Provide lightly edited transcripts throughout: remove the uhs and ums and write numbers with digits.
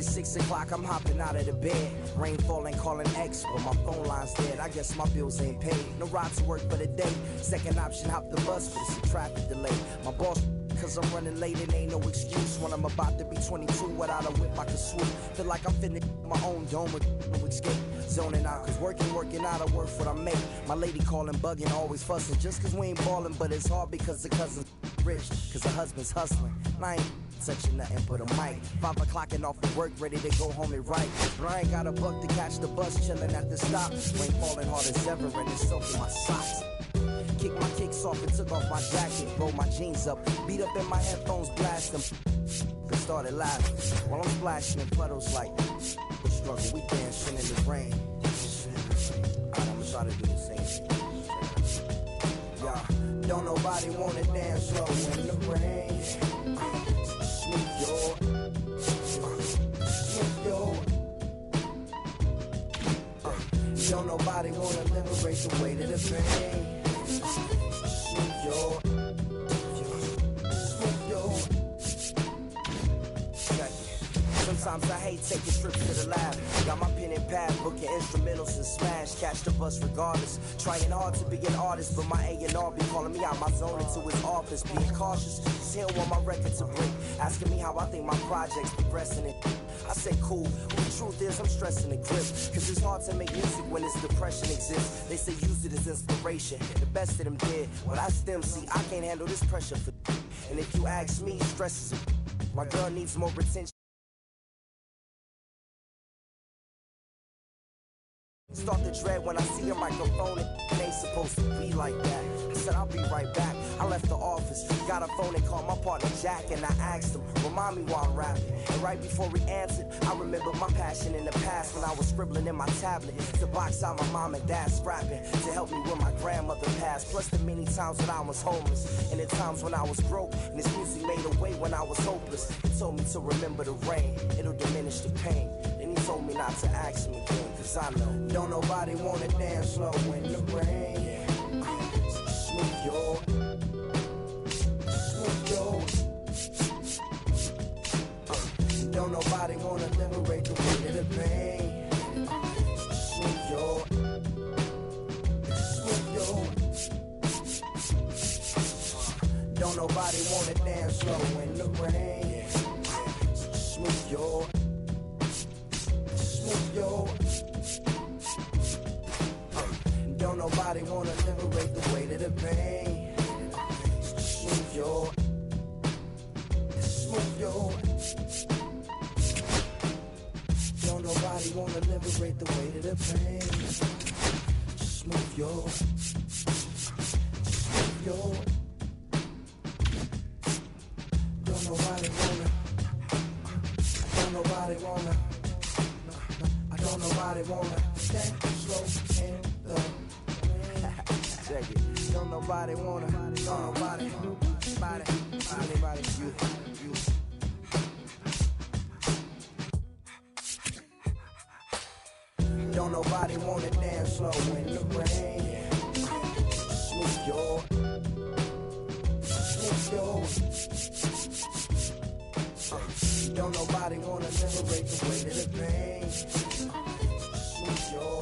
It's 6 o'clock, I'm hopping out of the bed. Rain falling, calling X, but my phone line's dead. I guess my bills ain't paid. No ride to work for the day. Second option, hop the bus, but it's a traffic delay. My boss, cause I'm running late and ain't no excuse. When I'm about to be 22, without a whip I can swoop. Feel like I'm finna my own dome with no escape. Zoning out, cause working out, I work what I make. My lady calling, bugging, always fussing. Just cause we ain't ballin', but it's hard because the cousin's rich. Cause the husband's hustling. And I ain't touching nothing but a mic. 5 o'clock and off of work, ready to go home and write. But I ain't got a buck to catch the bus, chillin' at the stop. Rain falling hard as ever and it's soaking my socks. Kicked my kicks off and took off my jacket. Rolled my jeans up, beat up in my headphones, blast them. They started laughing while I'm splashing in puddles like the struggle. We dancing in the rain. Alright, I'ma try to do the same shit. Yeah, don't nobody wanna dance slow in the rain. Smooth your. Don't nobody wanna liberate the weight of the pain. Smooth your. Sometimes I hate taking trips to the lab. Got my pen and pad, booking instrumentals and smash. Catch the bus regardless. Trying hard to be an artist, but my A&R be calling me out my zone into his office. Being cautious, cause he don't want my record to break. Asking me how I think my project's progressing it. I say cool, but the truth is I'm stressing the grip. Cause it's hard to make music when this depression exists. They say use it as inspiration. The best of them did, well that's them. See, I can't handle this pressure for. And if you ask me, stress is a. My girl needs more attention. Start to dread when I see a microphone. It ain't supposed to be like that. I said I'll be right back. I left the office, got a phone and called my partner Jack, and I asked him, remind me why I'm rapping. And right before he answered, I remembered my passion in the past when I was scribbling in my tablet to box out my mom and dad's scrapping to help me when my grandmother passed. Plus the many times when I was homeless and the times when I was broke, and this music made a way when I was hopeless. It told me to remember the rain, it'll diminish the pain. Then he told me not to ask him again, cause I know don't nobody wanna dance slow in the rain. Smooth your. Don't nobody wanna liberate the weight of the pain. Smooth your. Don't nobody wanna dance slow in the rain. Smooth your. Don't nobody wanna liberate the weight of the pain. Smooth your. Don't nobody wanna liberate the weight of the pain. Smooth your. Don't nobody wanna. I don't nobody wanna stand slow in the. Check it. Don't nobody wanna. Anybody. You. Don't nobody wanna dance slow in the rain. Smooth your. Don't nobody wanna liberate the weight of the pain. Smooth your.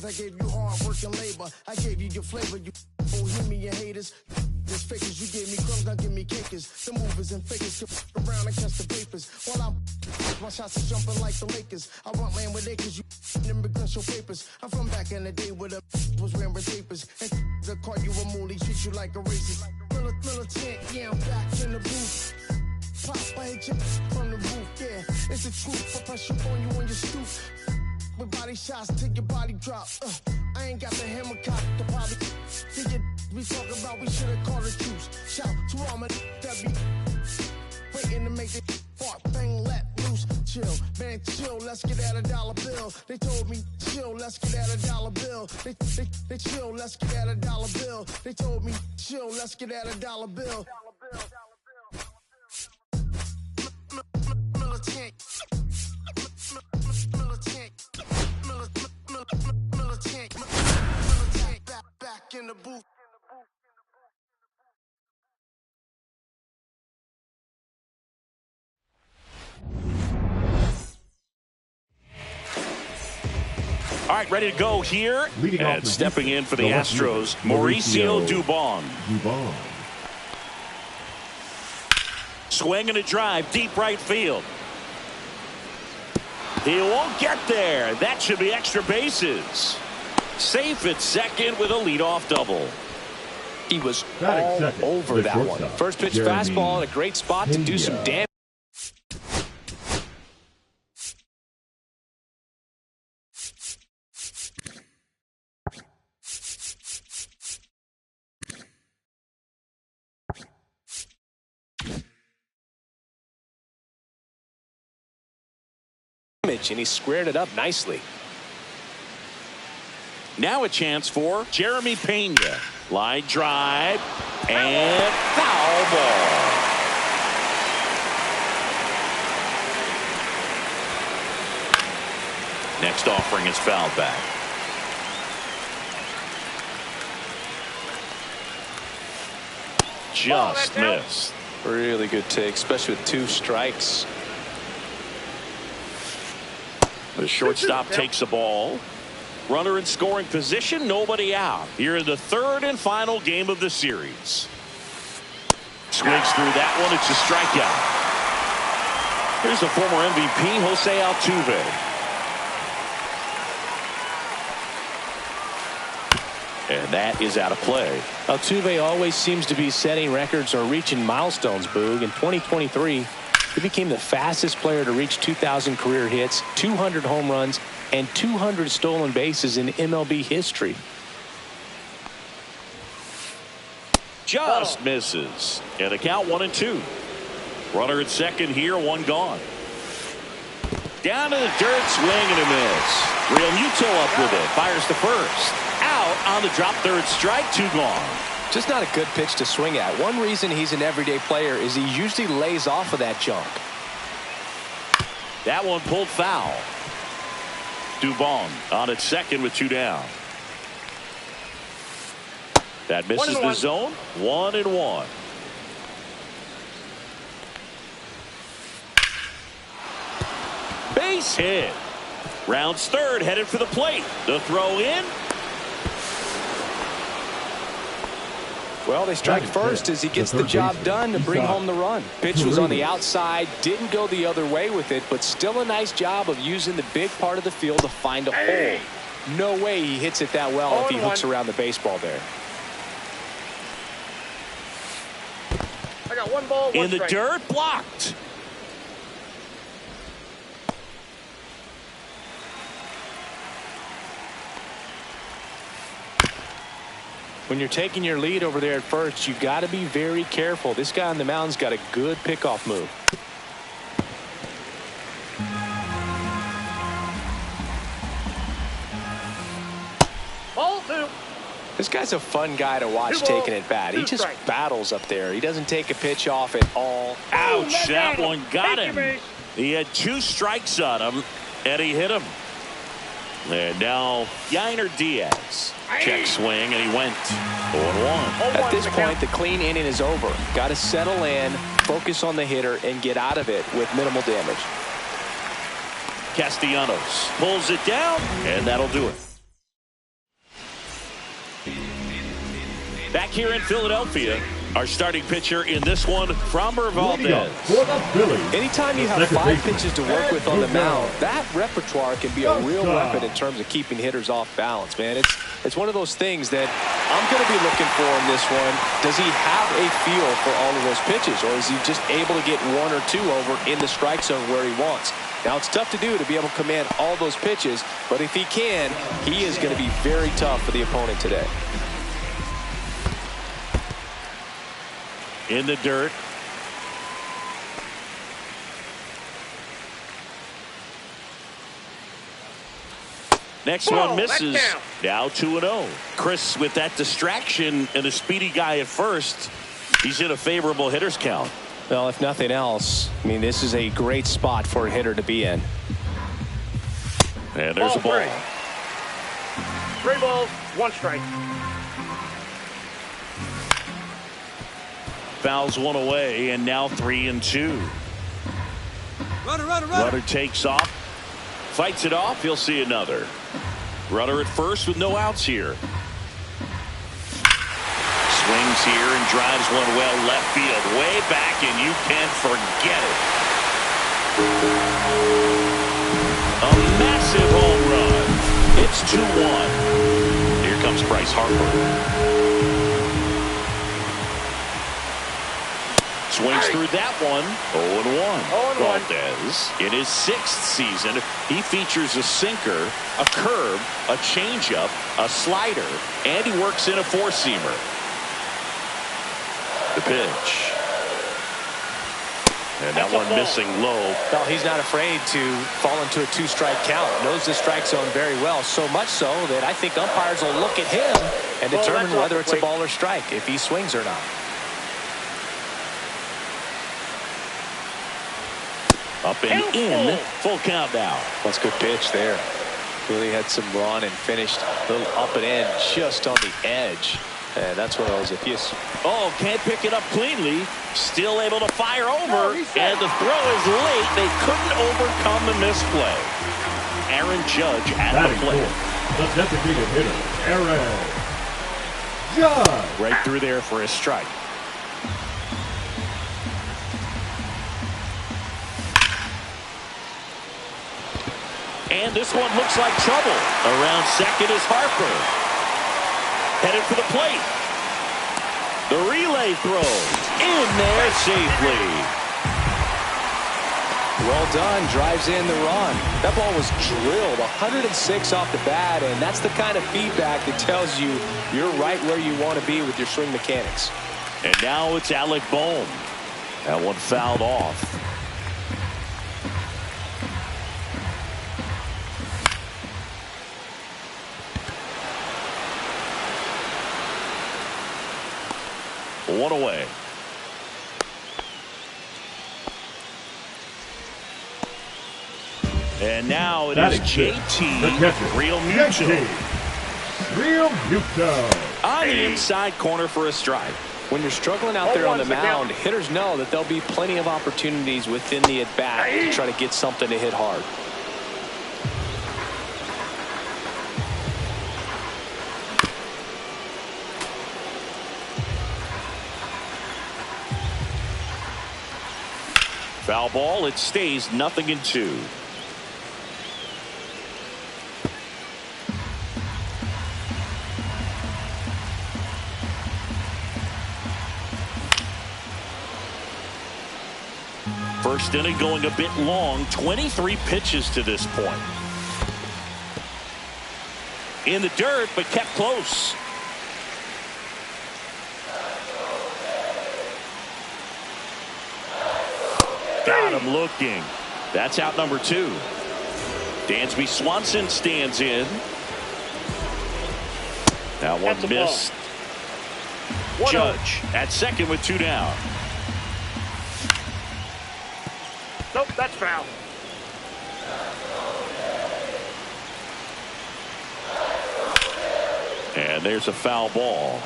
Cause I gave you hard work and labor. I gave you your flavor, you bohemian haters. This fakers, you gave me crumbs, now give me cakers. The movers and fakers can around and catch the papers. While I'm my shots are jumping like the Lakers. I want land with acres, you immigrants show papers. I'm from back in the day where the was wearing papers. And they'll call you a moolie, treat you like a racist. Militant, yeah, I'm back in the booth. Pop, I hit you from the roof, yeah. It's the truth, I press you on you when you stoop. With body shots till your body drop. I ain't got the hammer cock, the body. Think we talk about, we should've called the truce. Shout to all my that be waiting to make the fart bang let loose. Chill, man, chill, let's get at $1 bill. They told me, chill, let's get at $1 bill. They chill, let's get at $1 bill. They told me, chill, let's get at $1 bill. Militant. Back in the booth. All right, ready to go here. And stepping in for the Astros, Mauricio Dubon. Swing and a drive, deep right field. He won't get there. That should be extra bases. Safe at second with a leadoff double. He was all over that one. First pitch fastball in a great spot to do some damage. And he squared it up nicely. Now a chance for Jeremy Pena. Line drive and foul ball. Next offering is fouled back. Just missed. Really good take, especially with 2 strikes. The shortstop takes the ball. Runner in scoring position, nobody out. Here in the 3rd and final game of the series. Swings through that one. It's a strikeout. Here's the former MVP, Jose Altuve. And that is out of play. Altuve always seems to be setting records or reaching milestones, Boog. In 2023, he became the fastest player to reach 2,000 career hits, 200 home runs, and 200 stolen bases in MLB history. Just misses. And a count 1-2. Runner at second here, 1 gone. Down to the dirt, swing and a miss. Real Muto up with it. Fires to first. Out on the drop, 3rd strike, 2 gone. Just not a good pitch to swing at. One reason he's an everyday player is he usually lays off of that junk. That one pulled foul. Dubon on at second with 2 down. That misses the zone. 1-1. Base hit. Rounds 3rd, headed for the plate. The throw in. Well, they strike first as he gets the job done to bring home the run. Pitch was on the outside, didn't go the other way with it, but still a nice job of using the big part of the field to find a hole. No way he hits it that well if he hooks around the baseball there. I got 1 ball, 1 in the strike. dirt, blocked. When you're taking your lead over there at first, you've got to be very careful. This guy on the mound's got a good pickoff move. Ball 2. This guy's a fun guy to watch taking it bad. He just battles up there. He doesn't take a pitch off at all. Ouch, that one got him. He had 2 strikes on him, and he hit him. And now Yainer Diaz. Check swing, and he went 0-1. At this point, the clean inning is over. Got to settle in, focus on the hitter, and get out of it with minimal damage. Castellanos pulls it down, and that'll do it. here in Philadelphia. Our starting pitcher in this one, Framber Valdez. Anytime you have 5 pitches to work with on the mound, that repertoire can be a real weapon in terms of keeping hitters off balance, man. It's one of those things that I'm going to be looking for in this one. Does he have a feel for all of those pitches, or is he just able to get 1 or 2 over in the strike zone where he wants? Now, it's tough to do to be able to command all those pitches, but if he can, he is going to be very tough for the opponent today. In the dirt. Next one misses. Now 2-0. Chris, with that distraction and a speedy guy at first, he's in a favorable hitter's count. Well, if nothing else, I mean, this is a great spot for a hitter to be in. And there's a ball. 3 balls, 1 strike. Fouls one away, and now 3-2. Runner takes off, fights it off. He'll see another. Runner at first with no outs here. Swings here and drives one well left field, way back, and you can forget it. A massive home run. It's 2-1. Here comes Bryce Harper. Swings through that one. 0-1. Valdez, in his 6th season, he features a sinker, a curve, a changeup, a slider, and he works in a 4-seamer. The pitch. And that one missing low. Well, he's not afraid to fall into a 2-strike count. Knows the strike zone very well, so much so that I think umpires will look at him and determine whether it's a ball or strike, if he swings or not. Up and in. Full count now. That's a good pitch there. Really had some run and finished a little up and in just on the edge. And that's one of those, if you... Oh, can't pick it up cleanly. Still able to fire over. And the throw is late. They couldn't overcome the misplay. Aaron Judge at the plate. The designated hitter, Aaron Judge. Right through there for a strike. And this one looks like trouble. Around second is Harper. Headed for the plate. The relay throw. In there safely. Well done. Drives in the run. That ball was drilled 106 off the bat, and that's the kind of feedback that tells you you're right where you want to be with your swing mechanics. And now it's Alec Bohm. That one fouled off. One away. And now it is JT Realmuto. On the inside corner for a strike. When you're struggling out there on the mound, hitters know that there'll be plenty of opportunities within the at-bat to try to get something to hit hard. Foul ball. It stays 0-2. First inning going a bit long. 23 pitches to this point. In the dirt, but kept close. Got him looking. That's out number 2. Dansby Swanson stands in. That one missed. Judge at second with 2 down. Nope, that's foul. And there's a foul ball.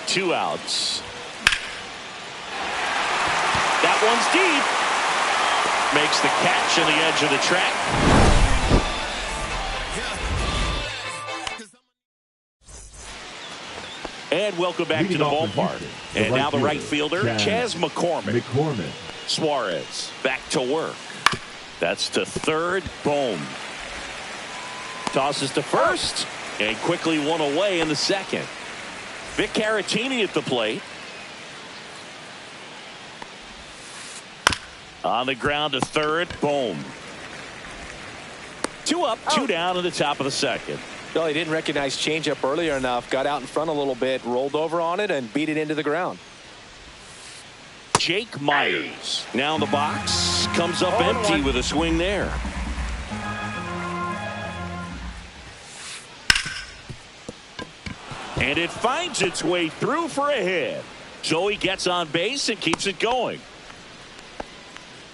2 outs. That one's deep. Makes the catch on the edge of the track. And welcome back to the ballpark. And now the right fielder, Chas McCormick. Suarez back to work. That's to third. Boom. Tosses to first. And quickly one away in the second. Vic Caratini at the plate. On the ground to third. Boom. 2 up, 2 down in the top of the second. Well, he didn't recognize changeup earlier enough. Got out in front a little bit, rolled over on it, and beat it into the ground. Jake Myers now in the box. Comes up empty with a swing there. And it finds its way through for a hit. So he gets on base and keeps it going.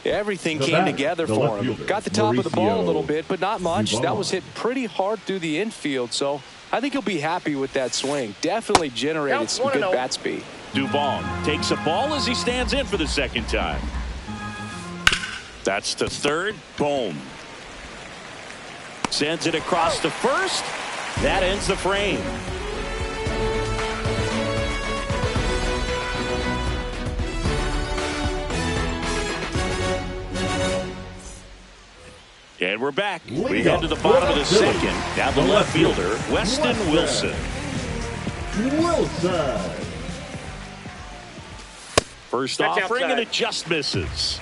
Everything came together for him. Got the top of the ball a little bit, but not much. That was hit pretty hard through the infield, so I think he'll be happy with that swing. Definitely generated some good bat speed. Dubon takes a ball as he stands in for the second time. That's to third. Boom. Sends it across to first. That ends the frame. And we're back. We head to the bottom of the second. Now the left fielder, Weston Wilson. First offering, and it just misses.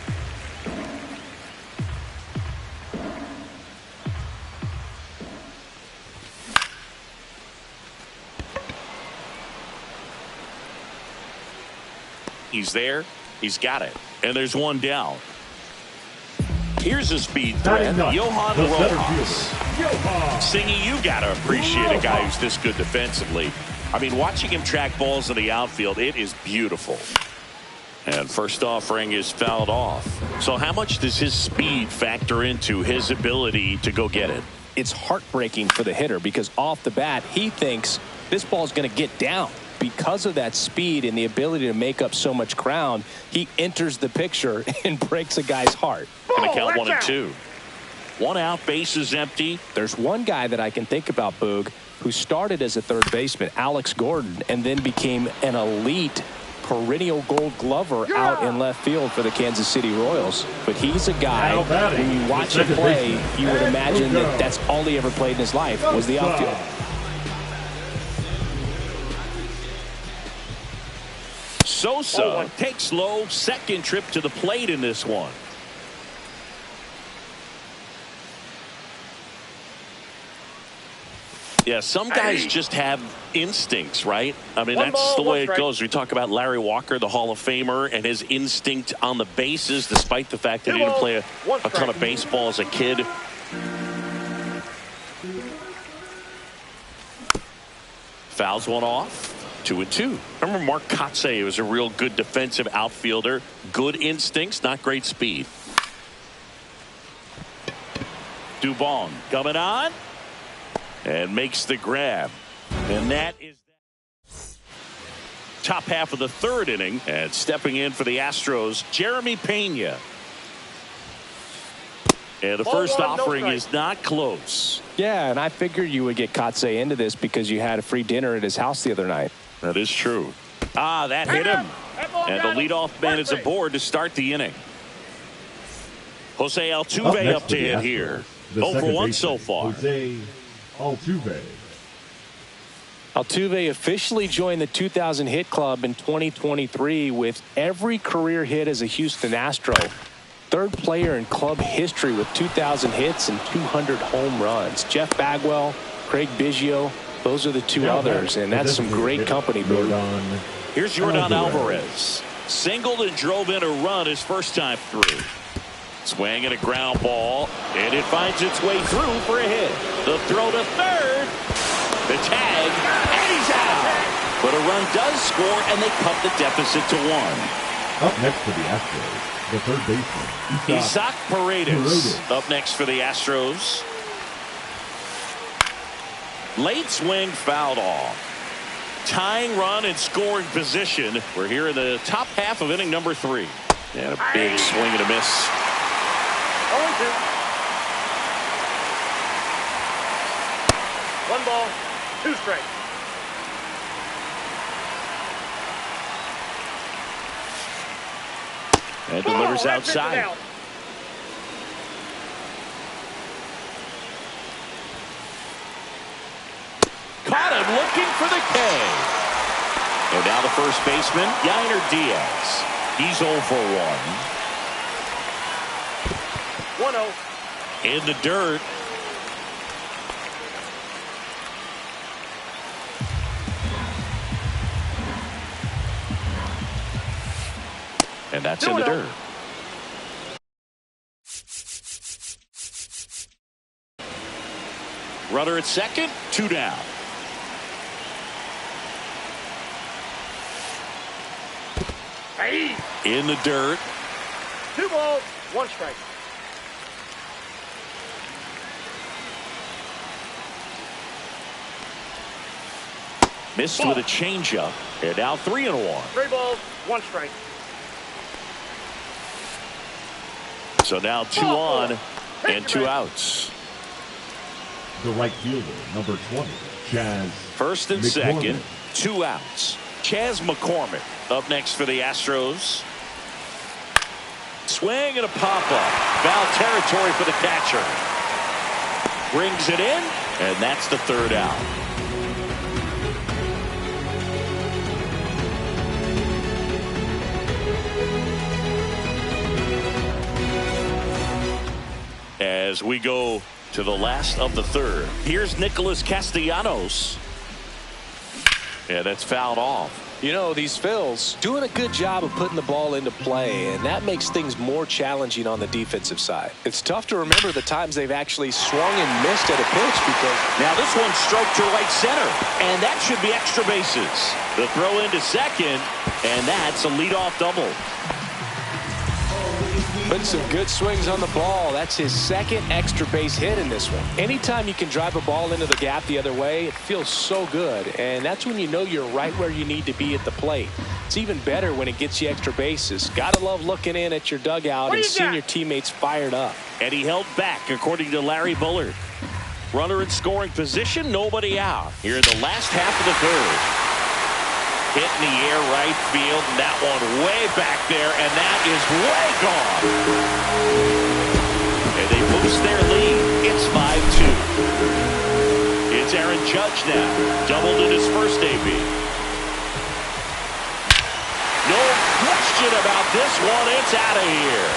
He's there. He's got it. And there's one down. Here's a speed threat, Johan Rojas. Singy, you got to appreciate a guy who's this good defensively. I mean, watching him track balls in the outfield, it is beautiful. And first offering is fouled off. So how much does his speed factor into his ability to go get it? It's heartbreaking for the hitter because off the bat, he thinks this ball is going to get down. Because of that speed and the ability to make up so much ground, he enters the picture and breaks a guy's heart. Going to count 1 and 2. 1 out, base is empty. There's one guy that I can think about, Boog, who started as a third baseman, Alex Gordon, and then became an elite perennial Gold Glover out in left field for the Kansas City Royals. But he's a guy, when you watch him play, you would imagine that that's all he ever played in his life was the outfield. Sosa takes low, second trip to the plate in this one. Yeah, some guys just have instincts, right? I mean, that's the way it goes. We talk about Larry Walker, the Hall of Famer, and his instinct on the bases, despite the fact that he didn't play a ton of baseball as a kid. Fouls one off. 2 and 2. Remember Mark Kotsay was a real good defensive outfielder. Good instincts, not great speed. Dubon coming on and makes the grab. And that is top half of the third inning. And stepping in for the Astros, Jeremy Pena. And the first offering is not close. Yeah, and I figured you would get Kotsay into this because you had a free dinner at his house the other night. That is true. That hit him. And the leadoff man is aboard to start the inning. Jose Altuve up to hit here. 0 for 1 so far. Jose Altuve. Altuve officially joined the 2,000 hit club in 2023 with every career hit as a Houston Astro. Third player in club history with 2,000 hits and 200 home runs. Jeff Bagwell, Craig Biggio, those are the two others, and that's some great company, Boo. Here's Yordan Alvarez. Singled and drove in a run his first time through. Swing and a ground ball, and it finds its way through for a hit. The throw to third. The tag, and he's out. But a run does score, and they cut the deficit to 1. Up next for the Astros, the third baseman, Isaac Paredes. Up next for the Astros. Late swing fouled off. Tying run in scoring position. We're here in the top half of inning number 3. And a big swing and a miss. 0-2. 1 ball, 2 strikes. And delivers outside. Caught him looking for the K. And now the first baseman, Yainer Diaz. He's 0 for 1. 1-0. In the dirt. And that's in the dirt. Runner at second, 2 down. In the dirt. 2 balls, 1 strike. Missed with a changeup. And now 3-1. 3 balls, 1 strike. So now 2 on and 2 outs. The right fielder, number 20, Chas. First and McCormick. second, 2 outs. Chas McCormick up next for the Astros. Swing and a pop-up. Foul territory for the catcher. Brings it in, and that's the 3rd out. As we go to the last of the 3rd, here's Nicholas Castellanos. Yeah, that's fouled off. You know, these Phils doing a good job of putting the ball into play, and that makes things more challenging on the defensive side. It's tough to remember the times they've actually swung and missed at a pitch because now this one stroked to right center, and that should be extra bases. The throw into second, and that's a leadoff double. putting some good swings on the ball. That's his 2nd extra base hit in this one. Anytime you can drive a ball into the gap the other way, it feels so good. And that's when you know you're right where you need to be at the plate. It's even better when it gets you extra bases. Gotta love looking in at your dugout and seeing your teammates fired up. And he held back, according to Larry Bullard. Runner in scoring position, nobody out. Here in the last half of the 3rd. Hit in the air right field, and that one way back there, and that is way gone. And they boost their lead. It's 5-2. It's Aaron Judge now. Doubled in his first AB. No question about this one. It's out of here.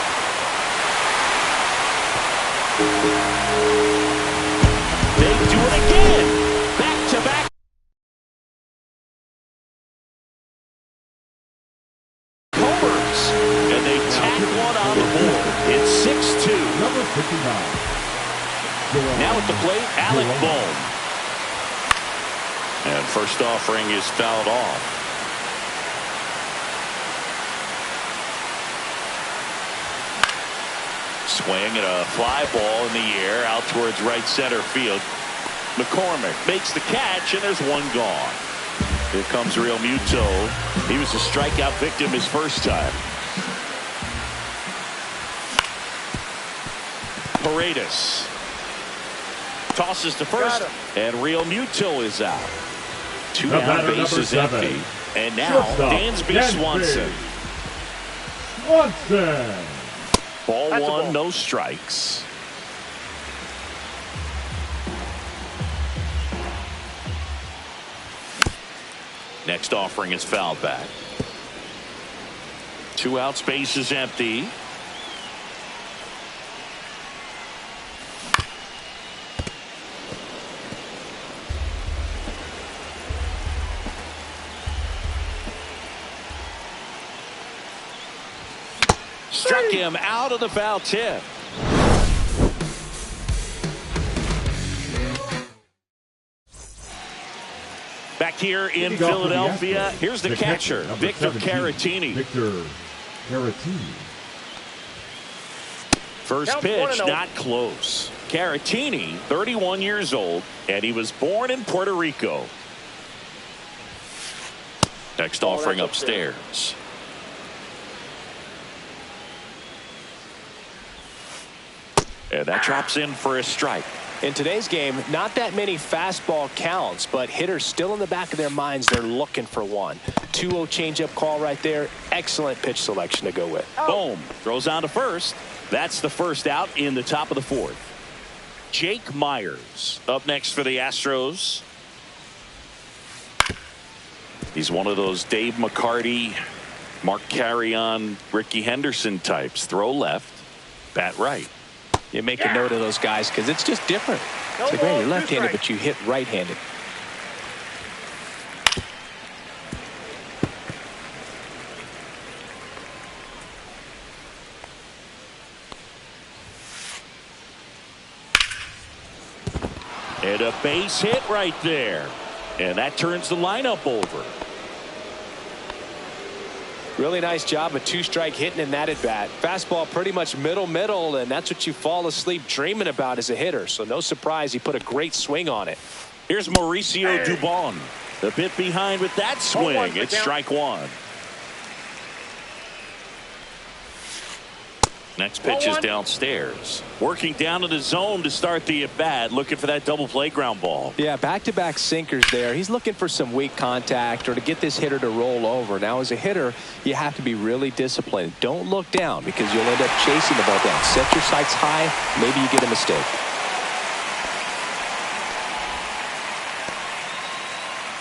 They do it again. Back-to-back. And they tack one on the board. It's 6-2. Number 59. Now at the plate, Alec Bohm. And first offering is fouled off. Swing and a fly ball in the air out towards right center field. McCormick makes the catch, and there's one gone. Here comes Real Muto. He was a strikeout victim his first time. Paredes tosses to first, and Real Muto is out. 2 down, bases empty. And now Dansby Swanson. Ball one, no strikes. Next offering is fouled back. 2 outs, base is empty. Struck him out of the foul tip. Back here in Philadelphia, here's the catcher, Victor Caratini. Victor Caratini. First pitch, not close. Caratini, 31 years old, and he was born in Puerto Rico. Next offering upstairs. And that drops in for a strike. In today's game, not that many fastball counts, but hitters still in the back of their minds, they're looking for one. 2-0 changeup call right there. Excellent pitch selection to go with. Boom. Throws on to first. That's the first out in the top of the fourth. Jake Myers up next for the Astros. He's one of those Dave McCarty, Mark Carrion, Ricky Henderson types. Throw left, bat right. You make a note of those guys because it's just different. It's like, man, you're left-handed, but you hit right-handed. And a base hit right there. And that turns the lineup over. Really nice job of two-strike hitting in that at-bat. Fastball pretty much middle, and that's what you fall asleep dreaming about as a hitter. So no surprise he put a great swing on it. Here's Mauricio Dubon. A bit behind with that swing. It's strike one. Next pitch is downstairs. Working down in the zone to start the at-bat. Looking for that double play ground ball. Yeah, back-to-back sinkers there. He's looking for some weak contact or to get this hitter to roll over. Now, as a hitter, you have to be really disciplined. Don't look down because you'll end up chasing the ball down. Set your sights high. Maybe you get a mistake.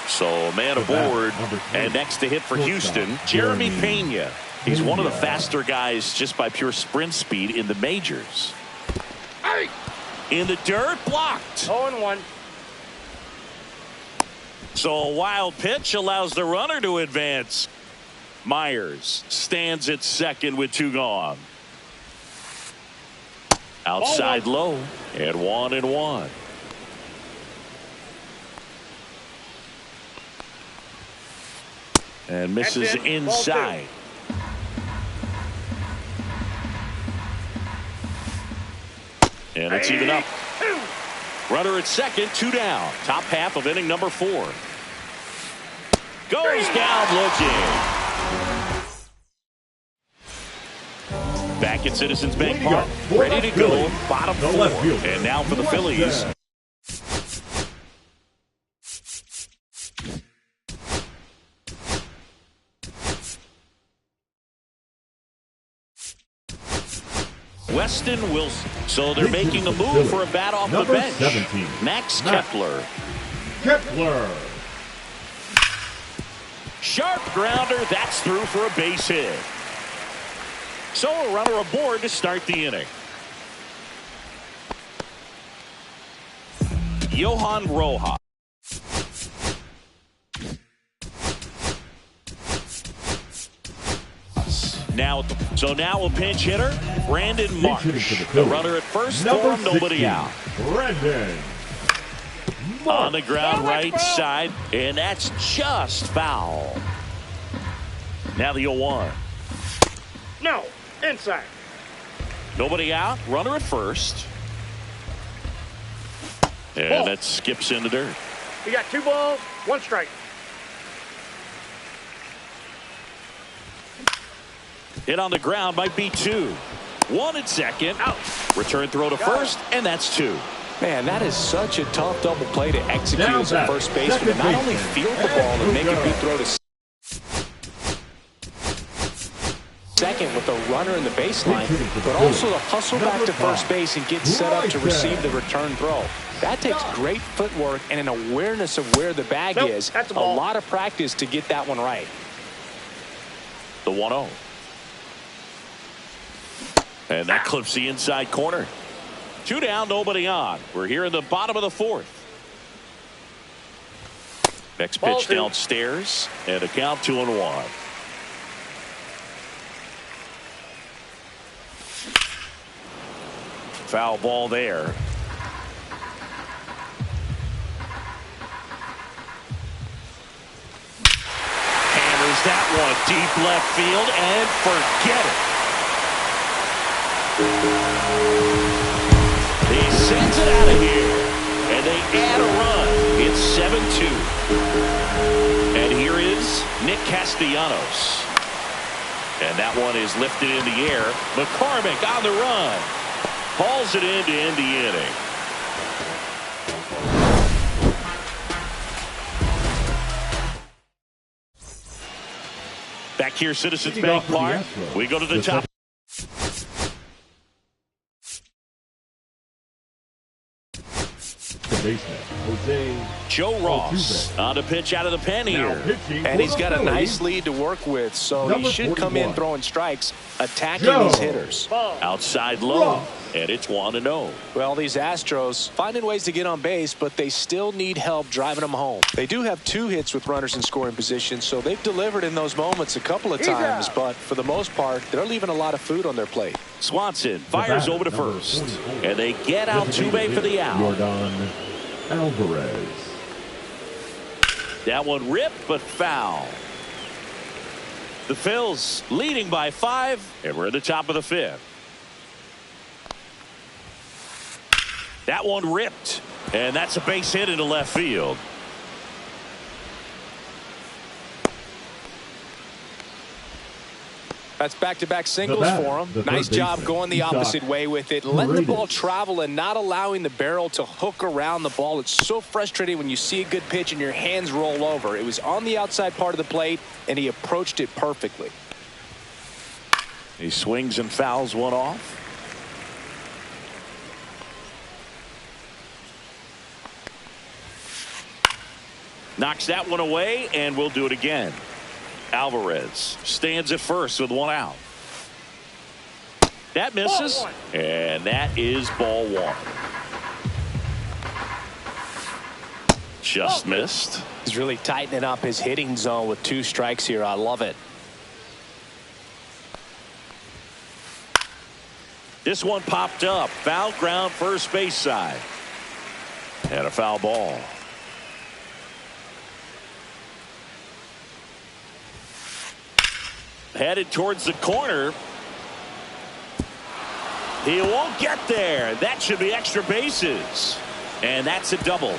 So, man aboard. And next to hit for Houston, Jeremy Pena. He's one of the faster guys just by pure sprint speed in the majors. In the dirt, blocked. 0-1. So a wild pitch allows the runner to advance. Myers stands at second with 2 gone. Outside low and 1-1. And misses inside. And it's even up. Runner at second, 2 down. Top half of inning number 4. Goes down looking. Back at Citizens Bank Park. Ready to go. Bottom 4. And now for the Phillies. Weston Wilson. So they're making a move for a bat off the bench. 17, Max Kepler. Sharp grounder. That's through for a base hit. So a runner aboard to start the inning. Johan Rojas. Now a pinch hitter, Brandon Marsh. The runner at first, form, nobody out. Brandon Marsh. On the ground, right side, and that's just foul. Now the 0-1. No, inside. Nobody out, runner at first. And that skips in the dirt. We got 2 balls, 1 strike. Hit on the ground might be 2. 1 at second. Out. Return throw to first, and that's 2. Man, that is such a tough double play to execute as a first baseman. Not only field the ball and make a good throw to second with a runner in the baseline, but also to hustle back to first base and get set up to receive the return throw. That takes great footwork and an awareness of where the bag is. A lot of practice to get that one right. The 1-0. And that clips the inside corner. 2 down, nobody on. We're here in the bottom of the 4th. Next pitch downstairs, and a count 2-1. Foul ball there. Hammers that one deep left field and forget it. He sends it out of here, and they add a run. It's 7-2. And here is Nick Castellanos. And that one is lifted in the air. McCormick on the run. Hauls it in to end the inning. Back here, Citizens Bank Park. We go to the top. Joe Ross on the pitch out of the pen here. And he's got a nice lead to work with, so he should come in throwing strikes, attacking these hitters. Outside low, and it's 1-0. Well, these Astros finding ways to get on base, but they still need help driving them home. They do have 2 hits with runners in scoring position, so they've delivered in those moments a couple of times, but for the most part, they're leaving a lot of food on their plate. Swanson fires over to first, and they get Altuve for the out. Yordan Alvarez. That one ripped, but foul. The Phils leading by 5, and we're at the top of the 5th. That one ripped, and that's a base hit into left field. That's back-to-back singles for him. Nice job going the opposite way with it. Letting the ball travel and not allowing the barrel to hook around the ball. It's so frustrating when you see a good pitch and your hands roll over. It was on the outside part of the plate, and he approached it perfectly. He swings and fouls one off. Knocks that one away, and we'll do it again. Alvarez stands at first with 1 out. That misses, and that is ball 1. Just missed. He's really tightening up his hitting zone with 2 strikes here. I love it. This one popped up. Foul ground first base side. And a foul ball. Headed towards the corner. He won't get there. That should be extra bases. And that's a double.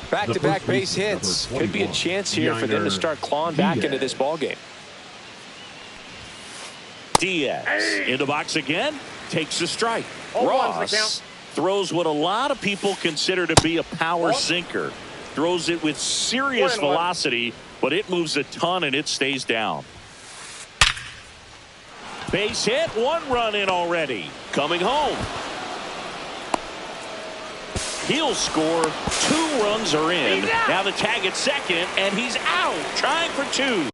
Back-to-back base hits. Could be a chance here for them to start clawing back into this ballgame. Diaz in the box again. Takes a strike. Ross throws what a lot of people consider to be a power sinker. Throws it with serious velocity, but it moves a ton and it stays down. Base hit, 1 run in already. Coming home. He'll score. 2 runs are in. Now the tag at second, and he's out. Trying for 2.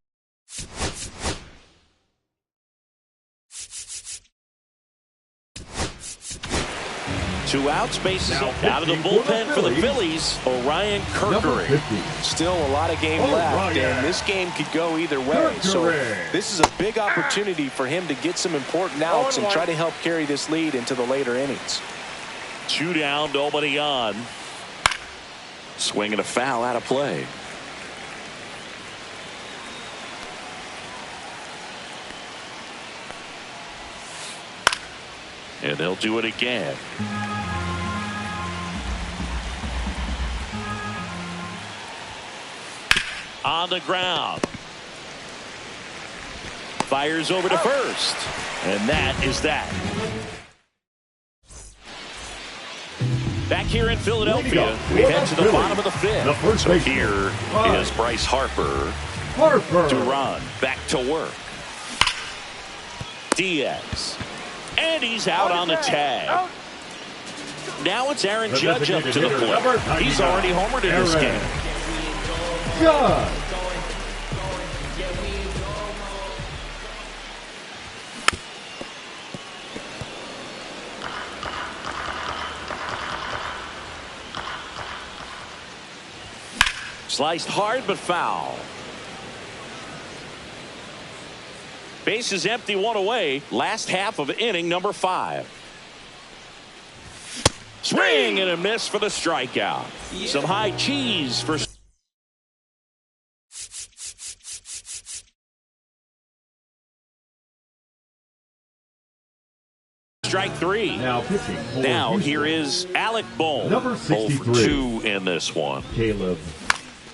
Two outs, bases out of the bullpen for the Phillies. Orion Kerkering. Still a lot of game left, and this game could go either way. So this is a big opportunity for him to get some important outs and try to help carry this lead into the later innings. 2 down, nobody on. Swinging a foul out of play. And they'll do it again. On the ground. Fires over to first. And that is that. Back here in Philadelphia, we head to the bottom of the 5th. So here is Bryce Harper. Duran back to work. Diaz. And he's out on the tag. Now it's Aaron Judge up to the plate. He's already homered in this game. Sliced hard but foul. Base is empty, 1 away. Last half of inning number 5. Swing and a miss for the strikeout. Some high cheese for strike 3. Now here is Alec Bohm. Number 63. 0 for 2 in this one. Caleb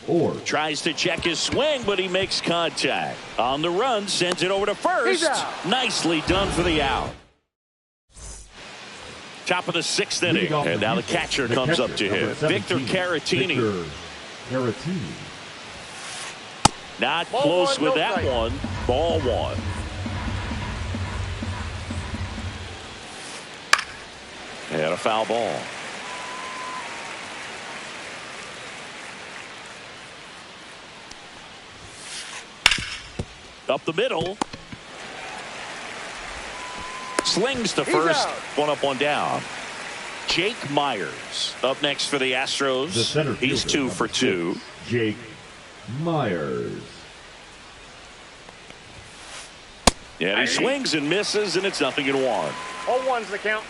Orr. Tries to check his swing, but he makes contact. On the run, sends it over to first. Nicely done for the out. Top of the 6th inning. And now the catcher comes up to him. Victor Caratini. Not close with that one. Ball 1. And a foul ball. Up the middle. Slings to first. One up, one down. Jake Myers up next for the Astros. He's 2 for 2. Jake Myers. Yeah, he swings and misses, and it's 0-1. 0-1's the count.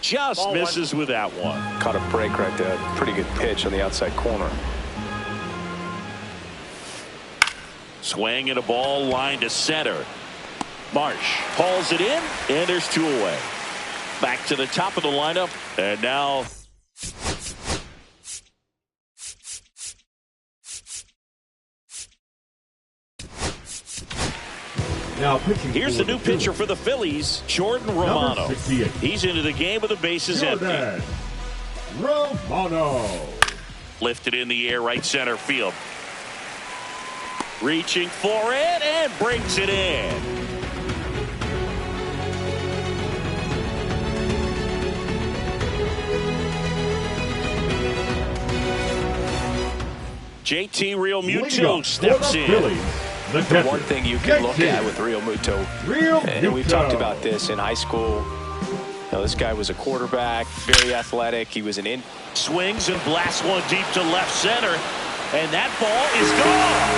Just misses with that one. Caught a break right there. Pretty good pitch on the outside corner. Swing and a ball line to center. Marsh hauls it in, and there's 2 away. Back to the top of the lineup, and now pitching. Here's the new pitcher for the Phillies, Jordan Romano. He's into the game with the bases empty. Romano. Lifted in the air, right center field. Reaching for it and brings it in. JT Realmuto steps in. The one thing you can look at with Realmuto, and we've talked about this in high school. You know, this guy was a quarterback, very athletic. He was an in. Swings and blasts one deep to left center, and that ball is gone.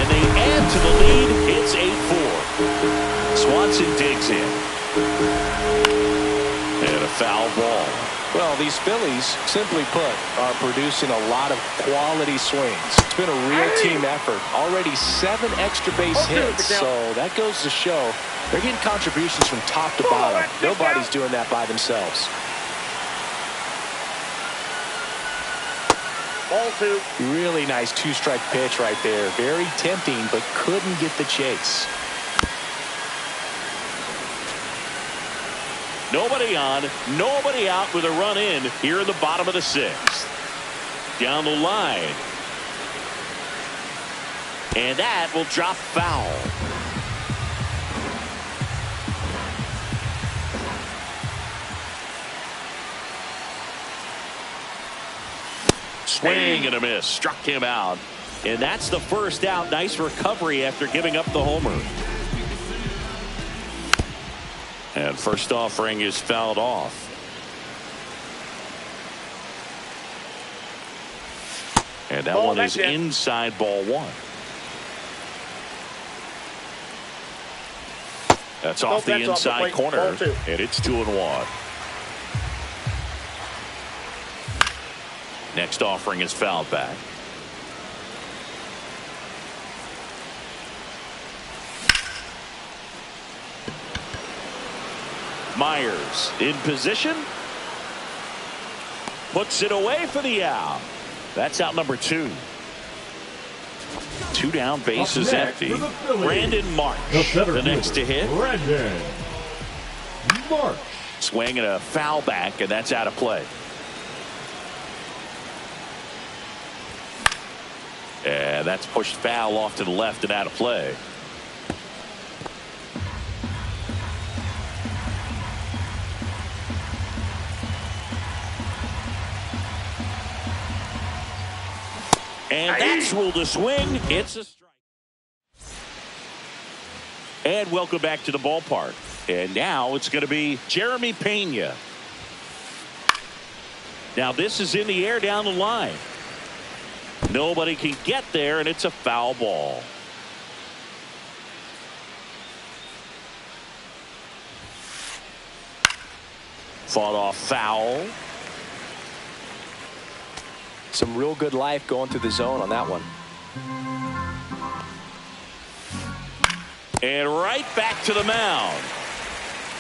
And they add to the lead. It's 8-4. Swanson digs in. And a foul ball. Well, these Phillies, simply put, are producing a lot of quality swings. It's been a real team effort. Already 7 extra base hits, so that goes to show they're getting contributions from top to bottom. Nobody's doing that by themselves. Ball 2. Really nice 2-strike pitch right there. Very tempting, but couldn't get the chase. Nobody on, nobody out with a run in here in the bottom of the 6th. Down the line. And that will drop foul. Swing and a miss. Struck him out. And that's the first out. Nice recovery after giving up the homer. And first offering is fouled off. And that one is inside ball 1. That's off the inside corner. And it's 2-1. Next offering is fouled back. Myers in position. Puts it away for the out. That's out number 2. 2 down, bases empty. Brandon Marsh, the next to hit. Brandon Marsh. Swing and a foul back, and that's out of play. And that's pushed foul off to the left and out of play. And that's ruled a swing. It's a strike. And welcome back to the ballpark. And now it's going to be Jeremy Pena. Now this is in the air down the line. Nobody can get there, and it's a foul ball. Fought off foul. Some real good life going through the zone on that one. And right back to the mound.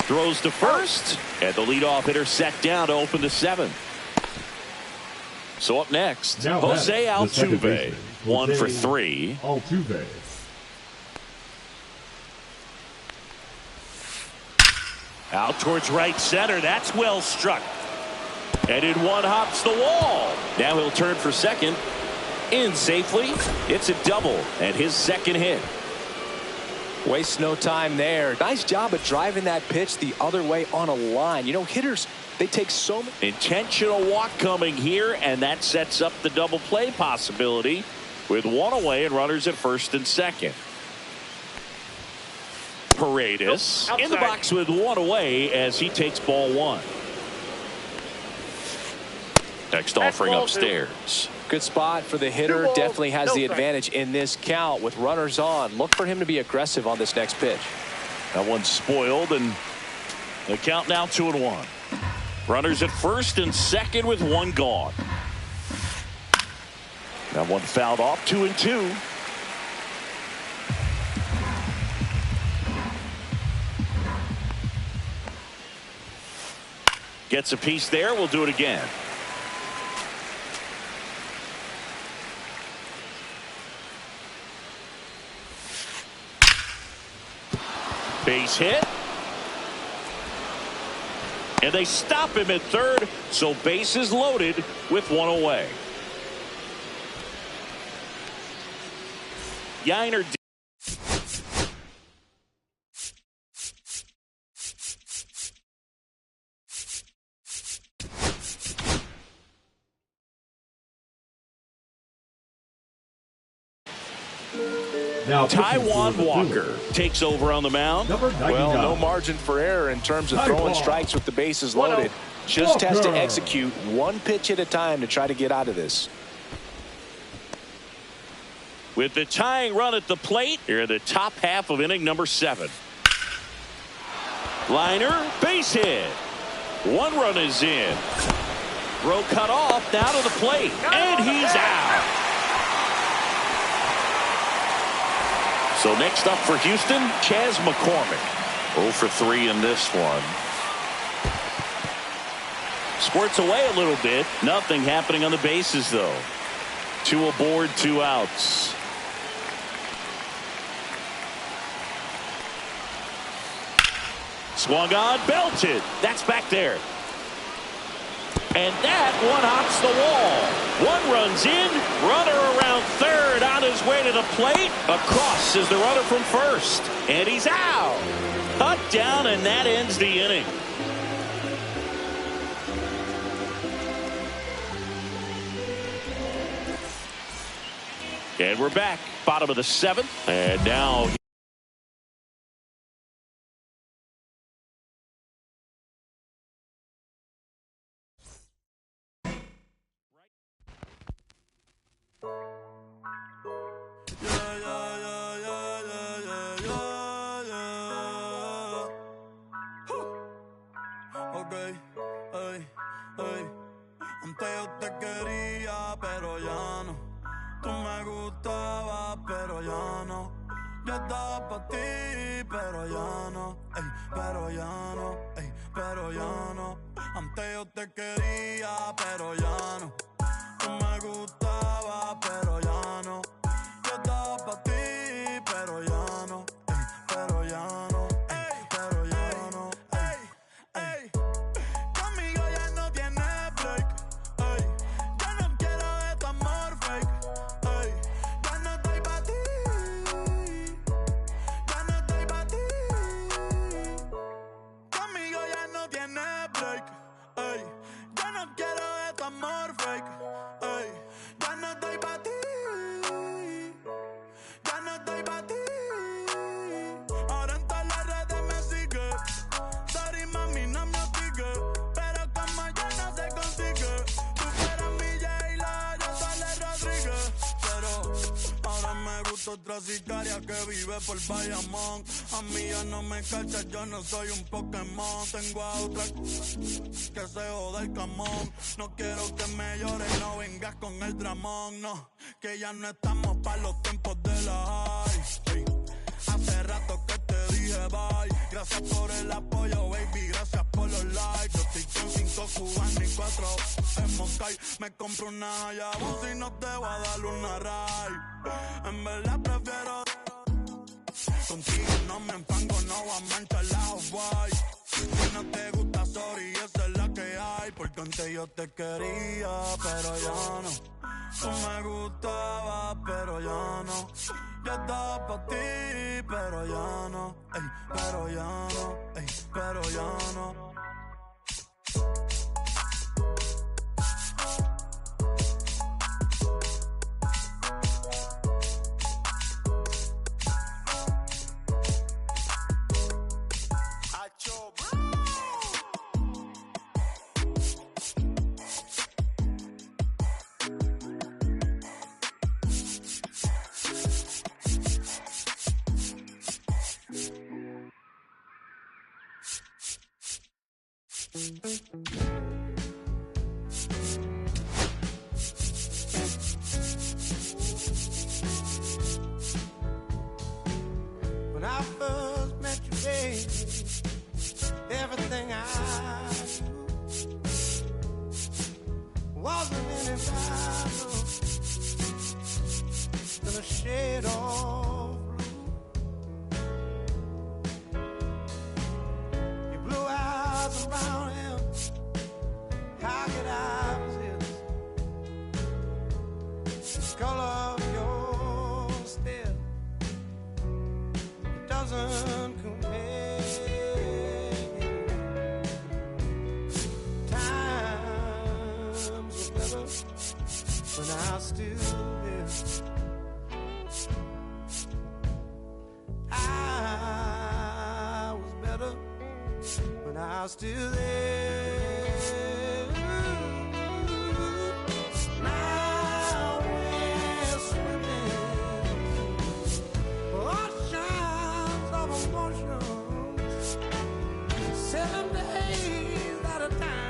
Throws to first, and the leadoff hitter set down to open the 7th. So up next, Now Jose batting, the second Altuve, baseman, 1 for Jose 3. Altuve. Out towards right center. That's well struck. And in one hops the wall. Now he'll turn for second. In safely. It's a double and his second hit. Waste no time there. Nice job of driving that pitch the other way on a line. You know, hitters, they take so many. Intentional walk coming here, and that sets up the double play possibility with one away and runners at first and second. Paredes in the box with one away as he takes ball 1. Next offering upstairs. Good spot for the hitter. Definitely has the advantage in this count with runners on. Look for him to be aggressive on this next pitch. That one's spoiled, and the count now 2-1. Runners at first and second with one gone. That one fouled off. 2-2. Gets a piece there. We'll do it again. Base hit. And they stop him at third, so base is loaded with one away. Yainer. Now Taijuan Walker takes over on the mound. Number 99. Well, no margin for error in terms of throwing strikes with the bases loaded. Just has to execute one pitch at a time to try to get out of this. With the tying run at the plate, here in the top half of inning number 7. Liner, base hit. One run is in. Throw cut off, now to the plate, and he's out. So next up for Houston, Chas McCormick. 0 for 3 in this one. Squirts away a little bit. Nothing happening on the bases, though. 2 aboard, 2 outs. Swung on, belted. That's back there. And that one hops the wall. One runs in, runner around third on his way to the plate. Across is the runner from first. And he's out. Cut down, and that ends the inning. And we're back. Bottom of the 7th. And now Antes yo te quería, pero ya no. Tú me gustabas, pero ya no. Yo estaba pa' ti, pero ya no. Ey, pero ya no, ey, pero ya no. Antes yo te quería, pero ya no. Tú me gustabas, pero ya no. Yo estaba pa' ti, pero ya no. Ey, pero ya no, ey, pero ya no. Ey, ey. Conmigo ya no tienes break. Ey, ya no quiero de tu amor fake. Ey, ya no estoy pa' ti. Ya no estoy pa' ti. Conmigo ya no tienes break. Ey, ya no quiero de tu amor fake. Ey, ya no estoy pa' ti. Ya no estoy pa' ti. Ahora en todas las redes me sigue. Sorry mami, no me hostigué. Pero como ya no se consigue. Tú fueras mi J-Lo, yo soy el Rodríguez. Pero ahora me gusta otra sicaria que vive por Bayamón. A mí ya no me cachas, yo no soy un Pokémon. Tengo a otra que se joda el camón. No quiero que me llores, no vengas con el dramón. No, que ya no estamos pa' los tiempos de la high. Ey, hace rato que te dije bye. Gracias por el apoyo, baby, gracias por los likes. Yo estoy con 5 cubanos y 4 Sky. Me compro una Hayabusa y no te voy a dar una ride. En verdad prefiero contigo no me enfango, no voy a manchar la Off-White. Si no te gusta, sorry, esa es la que hay. Porque antes yo te quería, pero ya no. Tú me gustabas, pero ya no. Yo estaba pa' ti, pero ya no. Ey, pero ya no, ey, pero ya no. When I first met you, baby, everything I knew wasn't any battle than a shade of blue. Your blue eyes around him, how could I resist the color of your stare? It doesn't compare. Times were better when I was still there. I was better when I was still there. Now we're swimming oceans of emotions, 7 days at a time.